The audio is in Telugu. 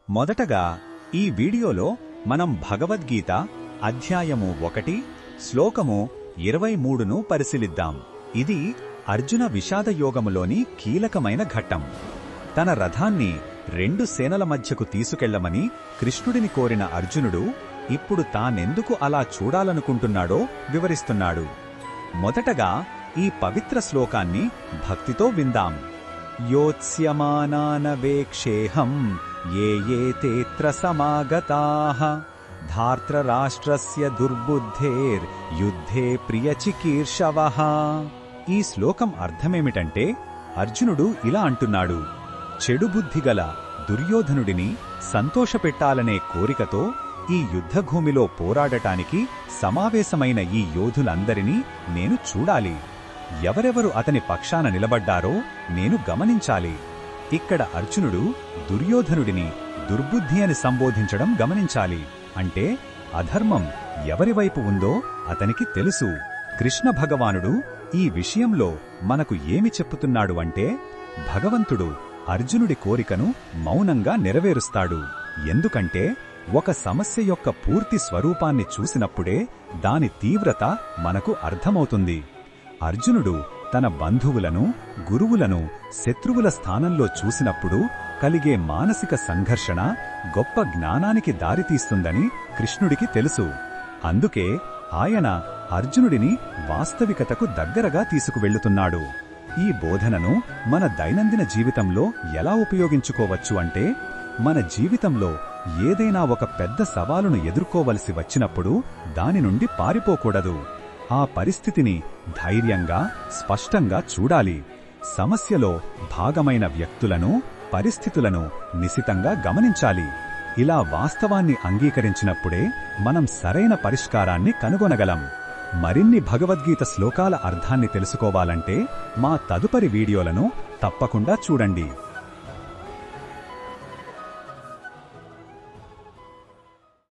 మొదటగా ఈ వీడియోలో మనం భగవద్గీత అధ్యాయము 1 శ్లోకము 23ను పరిశీలిద్దాం. ఇది అర్జున విషాదయోగములోని కీలకమైన ఘట్టం. తన రథాన్ని 2 సేనల మధ్యకు తీసుకెళ్లమని కృష్ణుడిని కోరిన అర్జునుడు ఇప్పుడు తానెందుకు అలా చూడాలనుకుంటున్నాడో వివరిస్తున్నాడు. మొదటగా ఈ పవిత్ర శ్లోకాన్ని భక్తితో విందాం. యోత్స్యమానానవేక్షేహం ఏ తేత్ర సమాగతాః ధార్తరాష్ట్రస్య దుర్బుద్ధేర్ యుద్ధే ప్రియచికీర్షవః. ఈ శ్లోకం అర్థమేమిటంటే అర్జునుడు ఇలా అంటున్నాడు, చెడుబుద్ధిగల దుర్యోధనుడిని సంతోషపెట్టాలనే కోరికతో ఈ యుద్ధభూమిలో పోరాడటానికి సమావేశమైన ఈ యోధులందరినీ నేను చూడాలి. ఎవరెవరు అతని పక్షాన నిలబడ్డారో నేను గమనించాలి. ఇక్కడ అర్జునుడు దుర్యోధనుడిని దుర్బుద్ధి అని సంబోధించడం గమనించాలి. అంటే అధర్మం ఎవరివైపు ఉందో అతనికి తెలుసు. కృష్ణ భగవానుడు ఈ విషయంలో మనకు ఏమి చెప్పుతున్నాడు అంటే, భగవంతుడు అర్జునుడి కోరికను మౌనంగా నెరవేరుస్తాడు. ఎందుకంటే ఒక సమస్య యొక్క పూర్తి స్వరూపాన్ని చూసినప్పుడే దాని తీవ్రత మనకు అర్థమవుతుంది. అర్జునుడు తన బంధువులను, గురువులను శత్రువుల స్థానంలో చూసినప్పుడు కలిగే మానసిక సంఘర్షణ గొప్ప జ్ఞానానికి దారితీస్తుందని కృష్ణుడికి తెలుసు. అందుకే ఆయన అర్జునుడిని వాస్తవికతకు దగ్గరగా తీసుకువెళ్లుతున్నాడు. ఈ బోధనను మన దైనందిన జీవితంలో ఎలా ఉపయోగించుకోవచ్చు అంటే, మన జీవితంలో ఏదైనా ఒక పెద్ద సవాలును ఎదుర్కోవలసి వచ్చినప్పుడు దాని నుండి పారిపోకూడదు. ఆ పరిస్థితిని ధైర్యంగా, స్పష్టంగా చూడాలి. సమస్యలో భాగమైన వ్యక్తులను, పరిస్థితులను నిశితంగా గమనించాలి. ఇలా వాస్తవాన్ని అంగీకరించినప్పుడే మనం సరైన పరిష్కారాన్ని కనుగొనగలం. మరిన్ని భగవద్గీత శ్లోకాల అర్థాన్ని తెలుసుకోవాలంటే మా తదుపరి వీడియోలను తప్పకుండా చూడండి.